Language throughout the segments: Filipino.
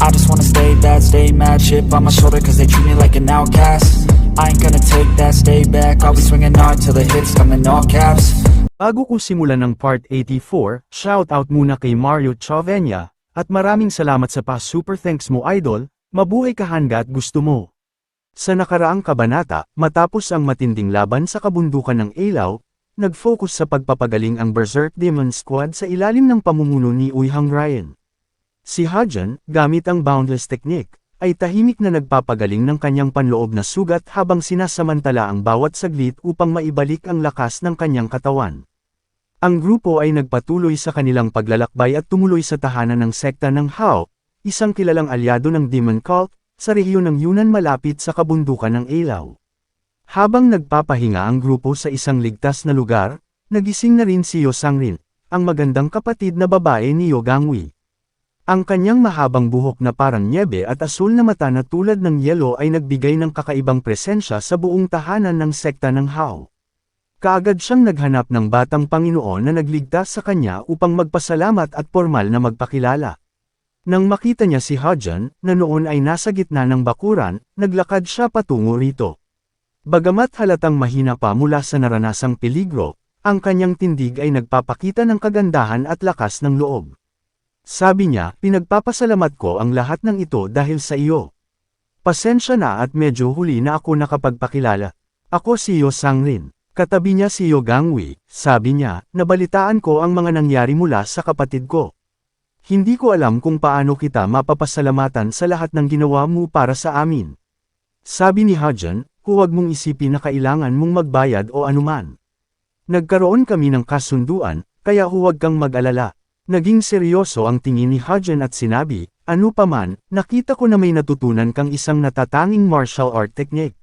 I just wanna stay bad, stay mad, chip on my shoulder cause they treat me like an outcast. I ain't gonna take that, stay back, I'll be swinging hard till the hits come in all caps. Bago ko simulan ng part 84, shoutout muna kay Mario Chavenya, at maraming salamat sa pa-super thanks mo idol, mabuhay ka hangga't gusto mo. Sa nakaraang kabanata, matapos ang matinding laban sa kabundukan ng Ilaw, nag-focus sa pagpapagaling ang Berserk Demon Squad sa ilalim ng pamumuno ni Uihang Ryan. Si Hajan, gamit ang Boundless Technique, ay tahimik na nagpapagaling ng kanyang panloob na sugat habang sinasamantala ang bawat saglit upang maibalik ang lakas ng kanyang katawan. Ang grupo ay nagpatuloy sa kanilang paglalakbay at tumuloy sa tahanan ng sekta ng Hao, isang kilalang alyado ng Demon Cult, sa rehiyon ng Yunnan malapit sa kabundukan ng Ilaw. Habang nagpapahinga ang grupo sa isang ligtas na lugar, nagising na rin si Yo Sangrin, ang magandang kapatid na babae ni Yo Gangwi. Ang kanyang mahabang buhok na parang nyebe at asul na mata na tulad ng yelo ay nagbigay ng kakaibang presensya sa buong tahanan ng sekta ng Hao. Kaagad siyang naghanap ng batang Panginoon na nagligtas sa kanya upang magpasalamat at formal na magpakilala. Nang makita niya si Hajan, na noon ay nasa gitna ng bakuran, naglakad siya patungo rito. Bagamat halatang mahina pa mula sa naranasang peligro, ang kanyang tindig ay nagpapakita ng kagandahan at lakas ng loob. Sabi niya, pinagpapasalamat ko ang lahat ng ito dahil sa iyo. Pasensya na at medyo huli na ako nakapagpakilala. Ako si Yo Sangrin. Katabi niya si Yo Gangwi, sabi niya, nabalitaan ko ang mga nangyari mula sa kapatid ko. Hindi ko alam kung paano kita mapapasalamatan sa lahat ng ginawa mo para sa amin. Sabi ni Hajan, huwag mong isipin na kailangan mong magbayad o anuman. Nagkaroon kami ng kasunduan, kaya huwag kang mag-alala. Naging seryoso ang tingin ni Hajan at sinabi, ano paman, nakita ko na may natutunan kang isang natatanging martial art technique.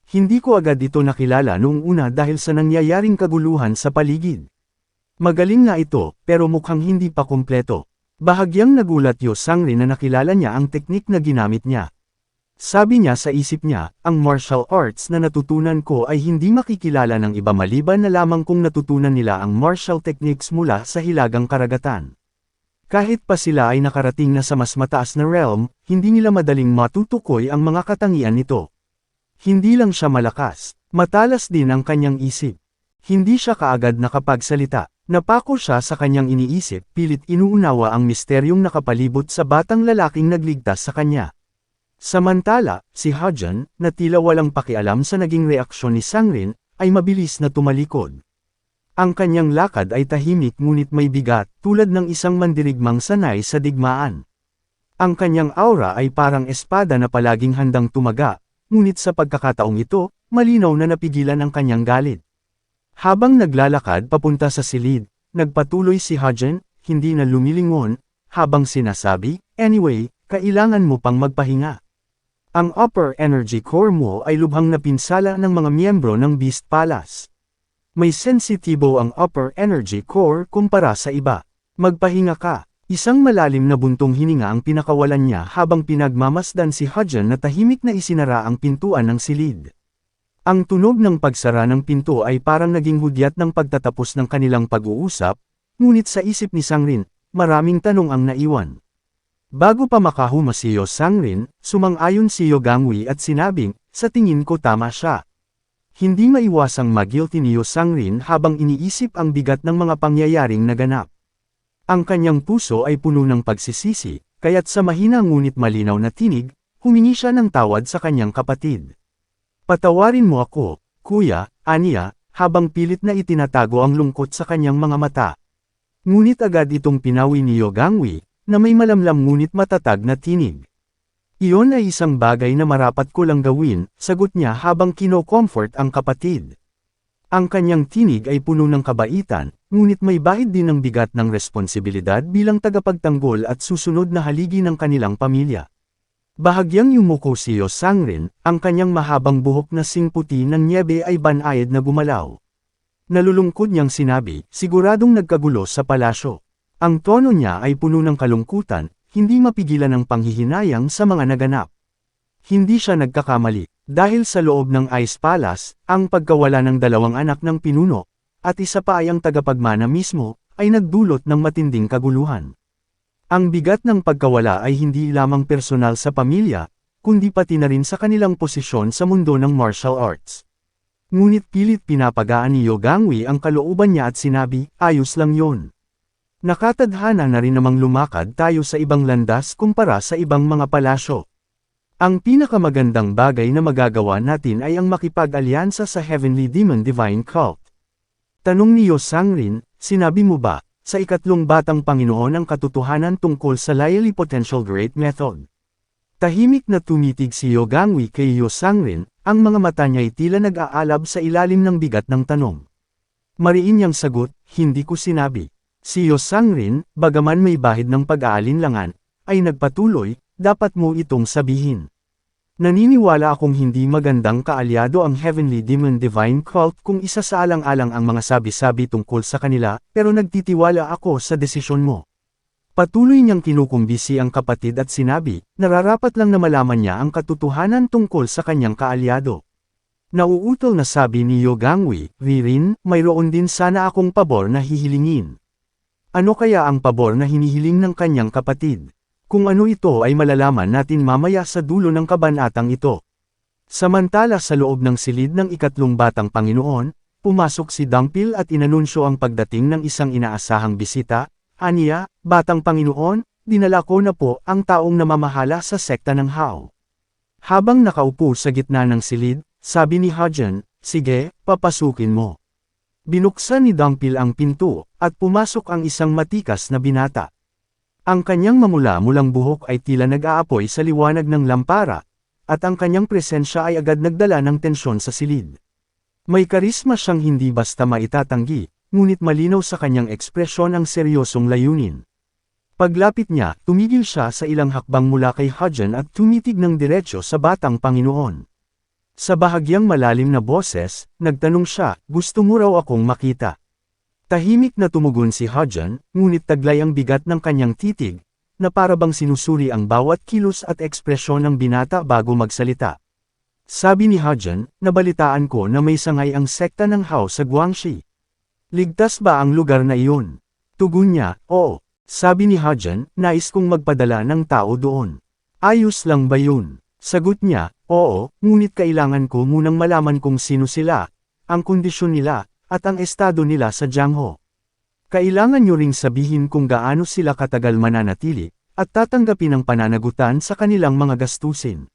Hindi ko agad ito nakilala noong una dahil sa nangyayaring kaguluhan sa paligid. Magaling nga ito, pero mukhang hindi pa kumpleto. Bahagyang nagulat Yo Sangrin na nakilala niya ang teknik na ginamit niya. Sabi niya sa isip niya, ang martial arts na natutunan ko ay hindi makikilala ng iba maliban na lamang kung natutunan nila ang martial techniques mula sa hilagang karagatan. Kahit pa sila ay nakarating na sa mas mataas na realm, hindi nila madaling matutukoy ang mga katangian nito. Hindi lang siya malakas, matalas din ang kanyang isip. Hindi siya kaagad nakapagsalita. Napako siya sa kanyang iniisip, pilit inuunawa ang misteryong nakapalibot sa batang lalaking nagligtas sa kanya. Samantala, si Hajan, na tila walang pakialam sa naging reaksyon ni Sangrin, ay mabilis na tumalikod. Ang kanyang lakad ay tahimik ngunit may bigat, tulad ng isang mandirigmang sanay sa digmaan. Ang kanyang aura ay parang espada na palaging handang tumaga, ngunit sa pagkakataong ito, malinaw na napigilan ang kanyang galit. Habang naglalakad papunta sa silid, nagpatuloy si Hajan, hindi na lumilingon, habang sinasabi, anyway, kailangan mo pang magpahinga. Ang upper energy core mo ay lubhang napinsala ng mga miyembro ng Beast Palace. May sensitibo ang upper energy core kumpara sa iba. Magpahinga ka. Isang malalim na buntong hininga ang pinakawalan niya habang pinagmamasdan si Hajan na tahimik na isinara ang pintuan ng silid. Ang tunog ng pagsara ng pinto ay parang naging hudyat ng pagtatapos ng kanilang pag-uusap, ngunit sa isip ni Sangrin, maraming tanong ang naiwan. Bago pa makahuma si Yo Sangrin, sumang-ayon si Yo Gangwi at sinabing, sa tingin ko tama siya. Hindi maiwasang ma-guilty ni Yo Sangrin habang iniisip ang bigat ng mga pangyayaring naganap. Ang kanyang puso ay puno ng pagsisisi, kaya't sa mahina ngunit malinaw na tinig, humingi siya ng tawad sa kanyang kapatid. Patawarin mo ako, kuya, aniya, habang pilit na itinatago ang lungkot sa kanyang mga mata. Ngunit agad itong pinawi ni Yo Gangwi, na may malamlam ngunit matatag na tinig. Iyon ay isang bagay na marapat ko lang gawin, sagot niya habang kino-comfort ang kapatid. Ang kanyang tinig ay puno ng kabaitan, ngunit may bahid din ng bigat ng responsibilidad bilang tagapagtanggol at susunod na haligi ng kanilang pamilya. Bahagyang yumuko si Yo Sangrin, ang kanyang mahabang buhok na singputi ng nyebe ay banayad na gumalaw. Nalulungkod niyang sinabi, siguradong nagkagulo sa palasyo. Ang tono niya ay puno ng kalungkutan, hindi mapigilan ang panghihinayang sa mga naganap. Hindi siya nagkakamali. Dahil sa loob ng Ice Palace, ang pagkawala ng dalawang anak ng pinuno, at isa pa ay ang tagapagmana mismo, ay nagdulot ng matinding kaguluhan. Ang bigat ng pagkawala ay hindi lamang personal sa pamilya, kundi pati na rin sa kanilang posisyon sa mundo ng martial arts. Ngunit pilit pinapagaan ni Yogangwi ang kalooban niya at sinabi, ayos lang yon. Nakatadhana na rin namang lumakad tayo sa ibang landas kumpara sa ibang mga palasyo. Ang pinakamagandang bagay na magagawa natin ay ang makipag-alyansa sa Heavenly Demon Divine Cult. Tanong ni Yosangrin, sinabi mo ba, sa ikatlong batang Panginoon ang katotohanan tungkol sa Lyely Potential Great Method? Tahimik na tumitig si Yogangwi kay Yosangrin, ang mga mata niya'y tila nag-aalab sa ilalim ng bigat ng tanong. Mariin niyang sagot, hindi ko sinabi. Si Yosangrin, bagaman may bahid ng pag-aalinlangan, ay nagpatuloy, dapat mo itong sabihin. Naniniwala akong hindi magandang kaalyado ang Heavenly Demon Divine Cult kung isa sa alang-alang ang mga sabi-sabi tungkol sa kanila, pero nagtitiwala ako sa desisyon mo. Patuloy niyang kinukumbisi ang kapatid at sinabi, nararapat lang na malaman niya ang katotohanan tungkol sa kanyang kaalyado. Nauutol na sabi ni Yogangwi, Ririn, mayroon din sana akong pabor na hihilingin. Ano kaya ang pabor na hinihiling ng kanyang kapatid? Kung ano ito ay malalaman natin mamaya sa dulo ng kabanatang ito. Samantala sa loob ng silid ng ikatlong batang Panginoon, pumasok si Dangpil at inanunsyo ang pagdating ng isang inaasahang bisita. Aniya, batang Panginoon, dinala ko na po ang taong namamahala sa sekta ng Hao. Habang nakaupo sa gitna ng silid, sabi ni Hajan, sige, papasukin mo. Binuksan ni Dangpil ang pinto, at pumasok ang isang matikas na binata. Ang kanyang mamula-mulang buhok ay tila nag-aapoy sa liwanag ng lampara, at ang kanyang presensya ay agad nagdala ng tensyon sa silid. May karisma siyang hindi basta maitatanggi, ngunit malinaw sa kanyang ekspresyon ang seryosong layunin. Paglapit niya, tumigil siya sa ilang hakbang mula kay Hajan at tumitig ng diretso sa batang Panginoon. Sa bahagyang malalim na boses, nagtanong siya, gusto mo raw akong makita? Tahimik na tumugon si Hajan, ngunit taglay ang bigat ng kanyang titig, na parabang sinusuri ang bawat kilos at ekspresyon ng binata bago magsalita. Sabi ni Hajan, nabalitaan ko na may sangay ang sekta ng Hao sa Guangxi. Ligtas ba ang lugar na iyon? Tugon niya, oo. Sabi ni Hajan, nais kong magpadala ng tao doon. Ayos lang ba yun? Sagot niya, oo, ngunit kailangan ko munang malaman kung sino sila, ang kondisyon nila, at ang estado nila sa Jiangho. Kailangan nyo ring sabihin kung gaano sila katagal mananatili, at tatanggapin ang pananagutan sa kanilang mga gastusin.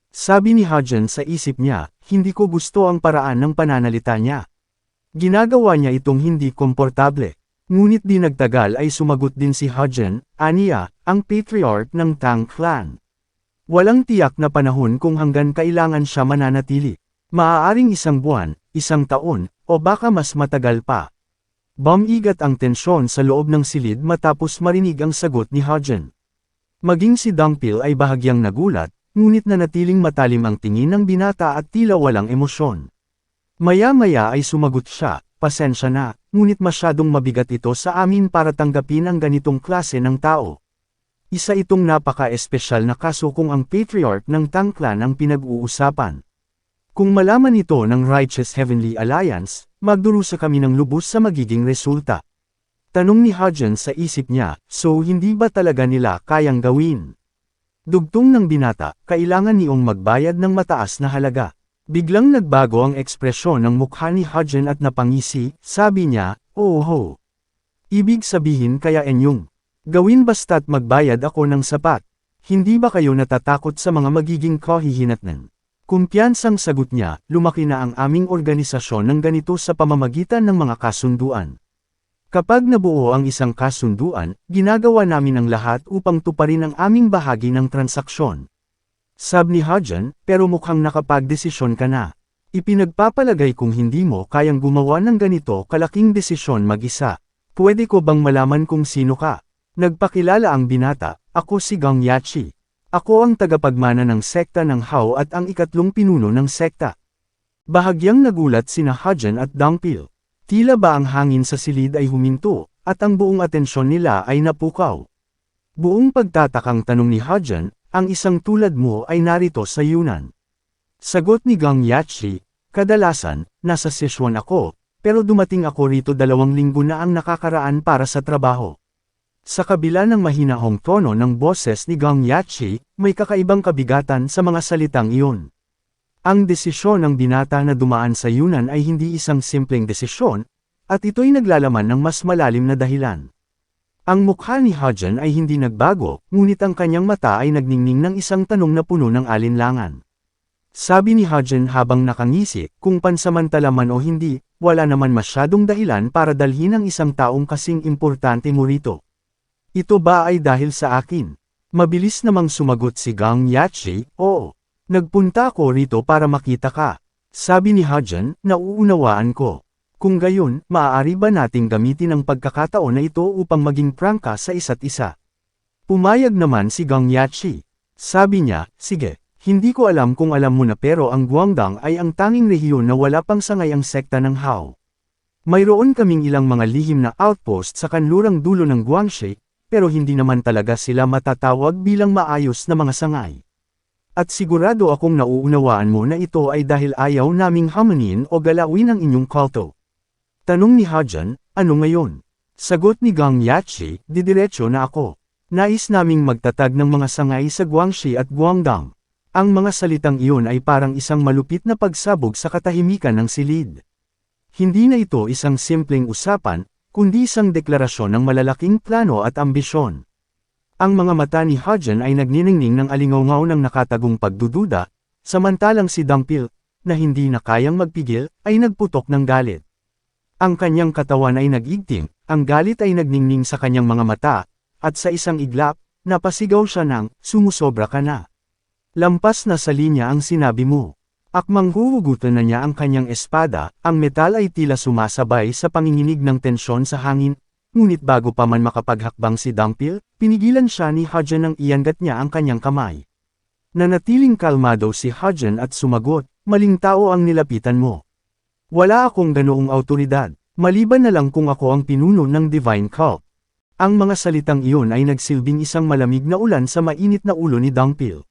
Sabi ni Hajan sa isip niya, hindi ko gusto ang paraan ng pananalita niya. Ginagawa niya itong hindi komportable. Ngunit di nagtagal ay sumagot din si Hajan, Aniya, ang patriarch ng Tang clan. Walang tiyak na panahon kung hanggang kailangan siya mananatili. Maaaring isang buwan, isang taon, o baka mas matagal pa. Bumigat ang tensyon sa loob ng silid matapos marinig ang sagot ni Hajan. Maging si Dangpil ay bahagyang nagulat, ngunit nanatiling matalim ang tingin ng binata at tila walang emosyon. Maya-maya ay sumagot siya, pasensya na, ngunit masyadong mabigat ito sa amin para tanggapin ang ganitong klase ng tao. Isa itong napaka-espesyal na kaso kung ang patriarch ng Tang clan ang pinag-uusapan. Kung malaman ito ng Righteous Heavenly Alliance, magdurusa kami ng lubos sa magiging resulta. Tanong ni Hajan sa isip niya, so hindi ba talaga nila kayang gawin? Dugtong ng binata, kailangan niyong magbayad ng mataas na halaga. Biglang nagbago ang ekspresyon ng mukha ni Hajan at napangisi, sabi niya, oh. Ibig sabihin kaya enyong, gawin basta't magbayad ako ng sapat. Hindi ba kayo natatakot sa mga magiging kahihinatnan? Kumpiyansang sagot niya, lumaki na ang aming organisasyon ng ganito sa pamamagitan ng mga kasunduan. Kapag nabuo ang isang kasunduan, ginagawa namin ang lahat upang tuparin ang aming bahagi ng transaksyon. Sabi ni Hajan, pero mukhang nakapagdesisyon ka na. Ipinagpapalagay kung hindi mo kayang gumawa ng ganito kalaking desisyon mag-isa. Pwede ko bang malaman kung sino ka? Nagpakilala ang binata, ako si Gang Yachi. Ako ang tagapagmana ng sekta ng Hao at ang ikatlong pinuno ng sekta. Bahagyang nagulat sina Hajan at Dangpil. Tila ba ang hangin sa silid ay huminto, at ang buong atensyon nila ay napukaw. Buong pagtatakang tanong ni Hajan, ang isang tulad mo ay narito sa Yunnan. Sagot ni Gang Yachi, kadalasan, nasa Sichuan ako, pero dumating ako rito 2 linggo na ang nakakaraan para sa trabaho. Sa kabila ng mahinahong tono ng boses ni Gang Yachi, may kakaibang kabigatan sa mga salitang iyon. Ang desisyon ng binata na dumaan sa Yunan ay hindi isang simpleng desisyon, at ito'y naglalaman ng mas malalim na dahilan. Ang mukha ni Hajun ay hindi nagbago, ngunit ang kanyang mata ay nagningning ng isang tanong na puno ng alinlangan. Sabi ni Hajun habang nakangisi, kung pansamantala man o hindi, wala naman masyadong dahilan para dalhin ang isang taong kasing importante mo rito. Ito ba ay dahil sa akin? Mabilis namang sumagot si Gang Yachi, oo. Nagpunta ako rito para makita ka. Sabi ni Hajun, nauunawaan ko. Kung gayon, maaari ba nating gamitin ang pagkakataon na ito upang maging prangka sa isa't isa? Pumayag naman si Gang Yachi. Sabi niya, sige. Hindi ko alam kung alam mo na pero ang Guangdong ay ang tanging rehiyon na wala pang sangay ang sekta ng Hao. Mayroon kaming ilang mga lihim na outpost sa kanlurang dulo ng Guangxi, pero hindi naman talaga sila matatawag bilang maayos na mga sangay. At sigurado akong nauunawaan mo na ito ay dahil ayaw naming hamanin o galawin ang inyong kulto. Tanong ni Hajun, ano ngayon? Sagot ni Gang Yachi, didiretso na ako. Nais naming magtatag ng mga sangay sa Guangxi at Guangdong. Ang mga salitang iyon ay parang isang malupit na pagsabog sa katahimikan ng silid. Hindi na ito isang simpleng usapan, kundi isang deklarasyon ng malalaking plano at ambisyon. Ang mga mata ni Hajun ay nagniningning ng alingawngaw ng nakatagong pagdududa, samantalang si Dangpil, na hindi na kayang magpigil, ay nagputok ng galit. Ang kanyang katawan ay nag-igting, ang galit ay nagningning sa kanyang mga mata, at sa isang iglap, napasigaw siya ng, sumusobra ka na. Lampas na sa linya ang sinabi mo. Akmang huhugutan na niya ang kanyang espada, ang metal ay tila sumasabay sa panginginig ng tensyon sa hangin, ngunit bago pa man makapaghakbang si Dangpil, pinigilan siya ni Hajun nang iangat niya ang kanyang kamay. Nanatiling kalmado si Hajun at sumagot, maling tao ang nilapitan mo. Wala akong ganoong autoridad, maliban na lang kung ako ang pinuno ng Divine Cult. Ang mga salitang iyon ay nagsilbing isang malamig na ulan sa mainit na ulo ni Dangpil.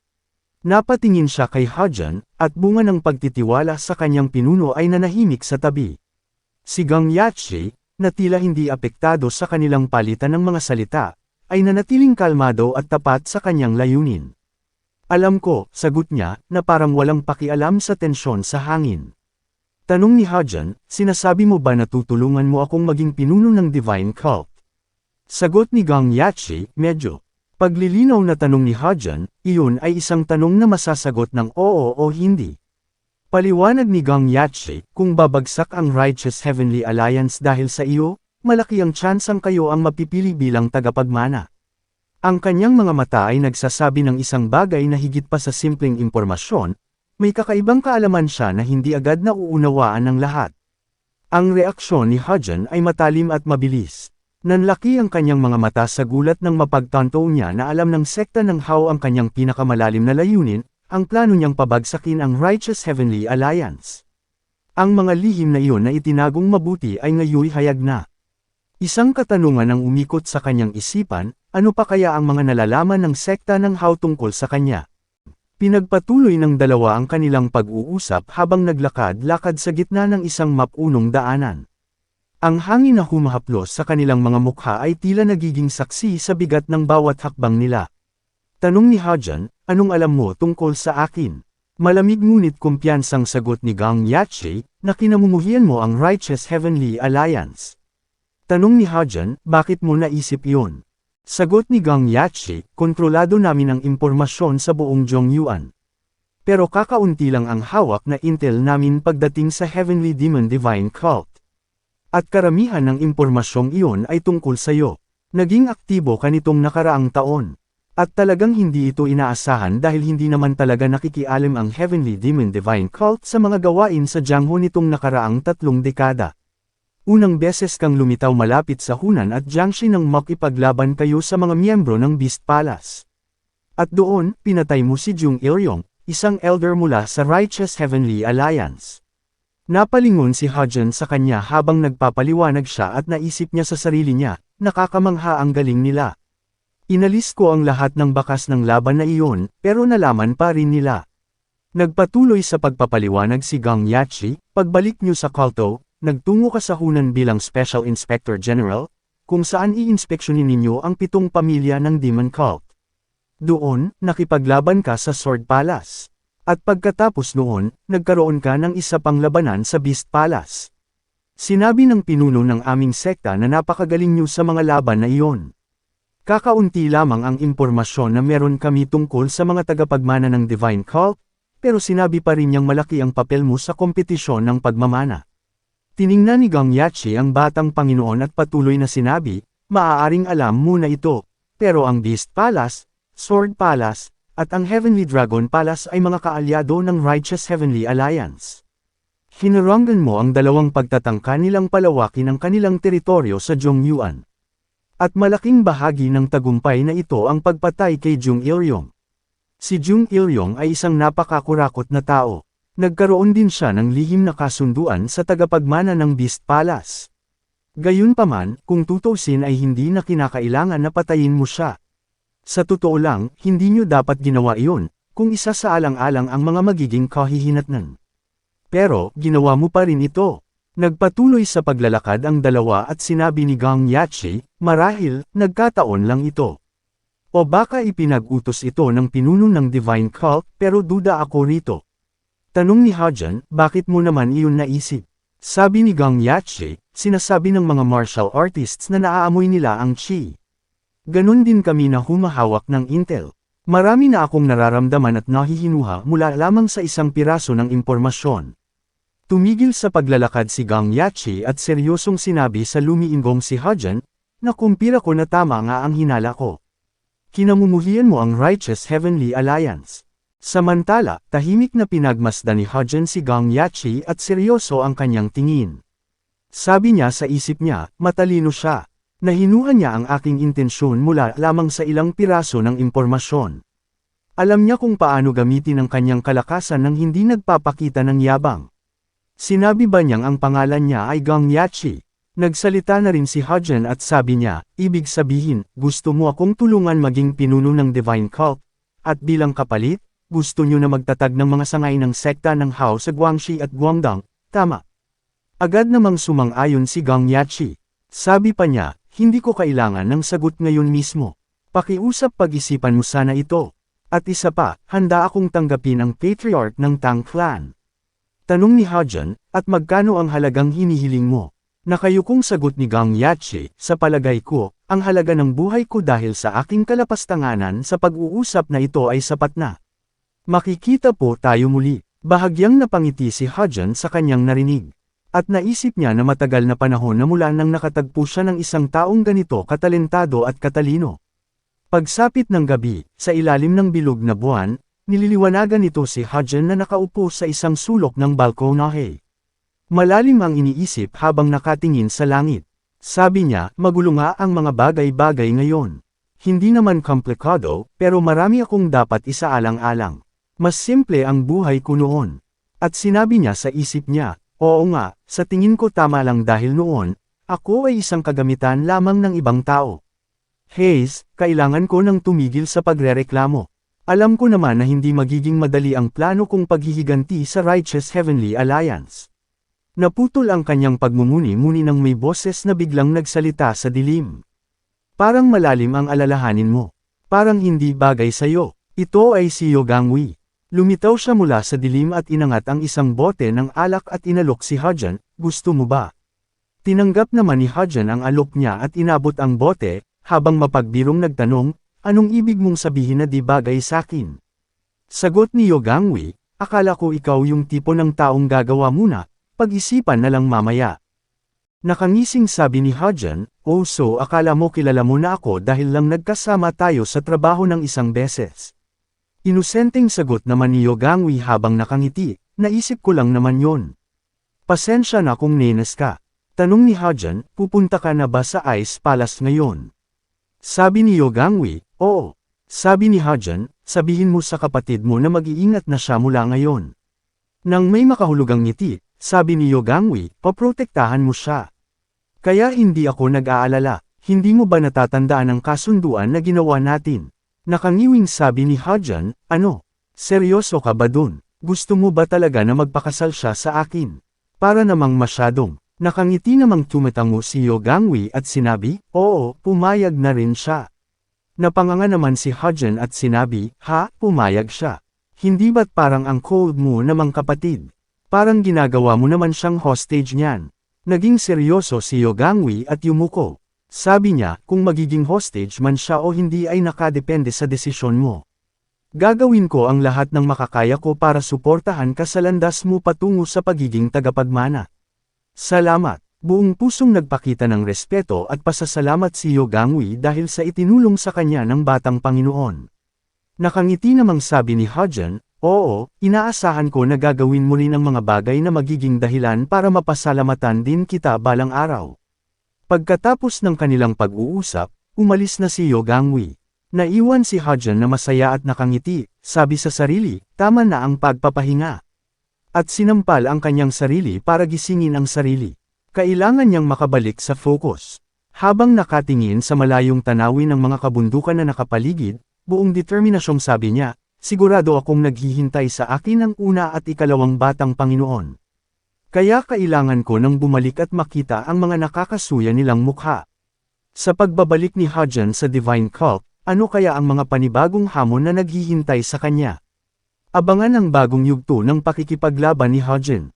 Napatingin siya kay Hajun, at bunga ng pagtitiwala sa kanyang pinuno ay nanahimik sa tabi. Si Gang Yachi, na tila hindi apektado sa kanilang palitan ng mga salita, ay nanatiling kalmado at tapat sa kanyang layunin. Alam ko, sagot niya, na parang walang pakialam sa tensyon sa hangin. Tanong ni Hajun, sinasabi mo ba na tutulungan mo akong maging pinuno ng Divine Cult? Sagot ni Gang Yachi, medyo. Paglilinaw na tanong ni Hajun, iyon ay isang tanong na masasagot ng oo o hindi. Paliwanag ni Gang Yachi, kung babagsak ang Righteous Heavenly Alliance dahil sa iyo, malaki ang tsansang kayo ang mapipili bilang tagapagmana. Ang kanyang mga mata ay nagsasabi ng isang bagay na higit pa sa simpleng impormasyon, may kakaibang kaalaman siya na hindi agad nauunawaan ng lahat. Ang reaksyon ni Hajun ay matalim at mabilis. Nanlaki ang kanyang mga mata sa gulat nang mapagtanto niya na alam ng sekta ng Hao ang kanyang pinakamalalim na layunin, ang plano niyang pabagsakin ang Righteous Heavenly Alliance. Ang mga lihim na iyon na itinagong mabuti ay ngayoy hayag na. Isang katanungan ang umikot sa kanyang isipan, ano pa kaya ang mga nalalaman ng sekta ng Hao tungkol sa kanya? Pinagpatuloy ng dalawa ang kanilang pag-uusap habang naglakad-lakad sa gitna ng isang mapunong daanan. Ang hangin na humahaplos sa kanilang mga mukha ay tila nagiging saksi sa bigat ng bawat hakbang nila. Tanong ni Hajun, anong alam mo tungkol sa akin? Malamig ngunit kumpiyansang sagot ni Gang Yachi, na kinamumuhian mo ang Righteous Heavenly Alliance. Tanong ni Hajun, bakit mo naisip iyon? Sagot ni Gang Yachi, kontrolado namin ang impormasyon sa buong Zhongyuan. Pero kakaunti lang ang hawak na intel namin pagdating sa Heavenly Demon Divine Cult. At karamihan ng impormasyong iyon ay tungkol sa iyo. Naging aktibo ka nitong nakaraang taon. At talagang hindi ito inaasahan dahil hindi naman talaga nakikialam ang Heavenly Demon Divine Cult sa mga gawain sa Jianghu nitong nakaraang 3 dekada. Unang beses kang lumitaw malapit sa Hunan at Jiangxi nang makipaglaban kayo sa mga miyembro ng Beast Palace. At doon, pinatay mo si Jung Ilyong, isang elder mula sa Righteous Heavenly Alliance. Napalingon si Hajun sa kanya habang nagpapaliwanag siya at naisip niya sa sarili niya, nakakamangha ang galing nila. Inalis ko ang lahat ng bakas ng laban na iyon, pero nalaman pa rin nila. Nagpatuloy sa pagpapaliwanag si Gang Yachi, pagbalik niyo sa kulto, nagtungo ka sa Hunan bilang Special Inspector General, kung saan iinspeksyonin ninyo ang 7 pamilya ng Demon Cult. Doon, nakipaglaban ka sa Sword Palace. At pagkatapos noon, nagkaroon ka ng isa pang labanan sa Beast Palace. Sinabi ng pinuno ng aming sekta na napakagaling nyo sa mga laban na iyon. Kakaunti lamang ang impormasyon na meron kami tungkol sa mga tagapagmana ng Divine Cult, pero sinabi pa rin niyang malaki ang papel mo sa kompetisyon ng pagmamana. Tiningnan ni Gang Yachi ang batang Panginoon at patuloy na sinabi, maaaring alam mo na ito, pero ang Beast Palace, Sword Palace, at ang Heavenly Dragon Palace ay mga kaalyado ng Righteous Heavenly Alliance. Hinaranggan mo ang dalawang pagtatangka nilang palawakin ang kanilang teritoryo sa Zhongyuan. At malaking bahagi ng tagumpay na ito ang pagpatay kay Jung Ilyong. Si Jung Ilyong ay isang napakakurakot na tao. Nagkaroon din siya ng lihim na kasunduan sa tagapagmana ng Beast Palace. Gayunpaman, kung tutusin ay hindi na kinakailangan na patayin mo siya. Sa totoo lang, hindi nyo dapat ginawa iyon, kung isa sa alang-alang ang mga magiging kahihinatnan. Pero, ginawa mo pa rin ito. Nagpatuloy sa paglalakad ang dalawa at sinabi ni Gang Yachi, marahil, nagkataon lang ito. O baka ipinag-utos ito ng pinuno ng Divine Cult, pero duda ako rito. Tanong ni Hajan, bakit mo naman iyon naisip? Sabi ni Gang Yachi, sinasabi ng mga martial artists na naaamoy nila ang chi. Ganon din kami na humahawak ng intel. Marami na akong nararamdaman at nahihinuha mula lamang sa isang piraso ng impormasyon. Tumigil sa paglalakad si Gang Yachi at seryosong sinabi sa lumiinggong si Hajan, na kumpira ko na tama nga ang hinala ko. Kinamumuhian mo ang Righteous Heavenly Alliance. Samantala, tahimik na pinagmasdan ni Hajan si Gang Yachi at seryoso ang kanyang tingin. Sabi niya sa isip niya, matalino siya. Nahinuhan niya ang aking intensyon mula lamang sa ilang piraso ng impormasyon. Alam niya kung paano gamitin ang kanyang kalakasan nang hindi nagpapakita ng yabang. Sinabi ba niyang ang pangalan niya ay Gang Yachi? Nagsalita na rin si Hajan at sabi niya, ibig sabihin, gusto mo akong tulungan maging pinuno ng Divine Cult, at bilang kapalit, gusto niyo na magtatag ng mga sangay ng sekta ng Hao sa Guangxi at Guangdong, tama. Agad namang sumang-ayon si Gang Yachi. Sabi pa niya, hindi ko kailangan ng sagot ngayon mismo. Pakiusap pag-isipan mo sana ito. At isa pa, handa akong tanggapin ang patriarch ng Tang Clan. Tanong ni Hajan, at magkano ang halagang hinihiling mo? Nakayukong sagot ni Gang Yachi, sa palagay ko, ang halaga ng buhay ko dahil sa aking kalapastanganan sa pag-uusap na ito ay sapat na. Makikita po tayo muli. Bahagyang napangiti si Hajan sa kanyang narinig. At naisip niya na matagal na panahon na mula nang nakatagpo siya ng isang taong ganito katalentado at katalino. Pagsapit ng gabi, sa ilalim ng bilog na buwan, nililiwanagan nito si Hajan na nakaupo sa isang sulok ng balkonahe. Malalim ang iniisip habang nakatingin sa langit. Sabi niya, magulo nga ang mga bagay-bagay ngayon. Hindi naman komplikado, pero marami akong dapat isaalang-alang. Mas simple ang buhay ko noon. At sinabi niya sa isip niya, oo nga, sa tingin ko tama lang dahil noon, ako ay isang kagamitan lamang ng ibang tao. Hayes, kailangan ko nang tumigil sa pagrereklamo. Alam ko naman na hindi magiging madali ang plano kong paghihiganti sa Righteous Heavenly Alliance. Naputol ang kanyang pagmumuni-muni ng may boses na biglang nagsalita sa dilim. Parang malalim ang alalahanin mo. Parang hindi bagay sa'yo. Ito ay si Yogangwi. Lumitaw siya mula sa dilim at inangat ang isang bote ng alak at inalok si Hajan, gusto mo ba? Tinanggap naman ni Hajan ang alok niya at inabot ang bote, habang mapagbirong nagtanong, anong ibig mong sabihin na di bagay sakin? Sagot ni Yogangwi, akala ko ikaw yung tipo ng taong gagawa muna, pag-isipan na lang mamaya. Nakangising sabi ni Hajan, oh so akala mo kilala mo na ako dahil lang nagkasama tayo sa trabaho ng isang beses. Inosenteng sagot naman ni Yogangwi habang nakangiti, naisip ko lang naman yon. Pasensya na kung nenes ka. Tanong ni Hajan, pupunta ka na ba sa Ice Palace ngayon? Sabi ni Yogangwi, oo. Sabi ni Hajan, sabihin mo sa kapatid mo na mag-iingat na siya mula ngayon. Nang may makahulugang ngiti, sabi ni Yogangwi, paprotektahan mo siya. Kaya hindi ako nag-aalala, hindi mo ba natatandaan ang kasunduan na ginawa natin? Nakangiwing sabi ni Hajan, ano? Seryoso ka ba dun? Gusto mo ba talaga na magpakasal siya sa akin? Para namang masyadong Nakangiti namang tumatango si Yo Gangwi at sinabi, oo, pumayag na rin siya. Napanganga naman si Hajin at sinabi, ha, pumayag siya. Hindi ba't parang ang cold mo namang kapatid? Parang ginagawa mo naman siyang hostage niyan. Naging seryoso si Yo Gangwi at yumuko. Sabi niya, kung magiging hostage man siya o hindi ay nakadepende sa desisyon mo. Gagawin ko ang lahat ng makakaya ko para suportahan ka sa landas mo patungo sa pagiging tagapagmana. Salamat. Buong pusong nagpakita ng respeto at pasasalamat si Yo Gangwi dahil sa itinulong sa kanya ng batang Panginoon. Nakangiti namang sabi ni Hajin, oo, inaasahan ko na gagawin mo rin ang mga bagay na magiging dahilan para mapasalamatan din kita balang araw. Pagkatapos ng kanilang pag-uusap, umalis na si Yo Gangwi. Naiwan si Hajin na masaya at nakangiti, sabi sa sarili, tama na ang pagpapahinga. At sinampal ang kanyang sarili para gisingin ang sarili. Kailangan niyang makabalik sa focus. Habang nakatingin sa malayong tanawin ng mga kabundukan na nakapaligid, buong determinasyong sabi niya, sigurado akong naghihintay sa akin ang una at ikalawang batang Panginoon. Kaya kailangan ko nang bumalik at makita ang mga nakakasuya nilang mukha. Sa pagbabalik ni Hajin sa Divine Cult, ano kaya ang mga panibagong hamon na naghihintay sa kanya? Abangan ang bagong yugto ng pakikipaglaban ni Hajin.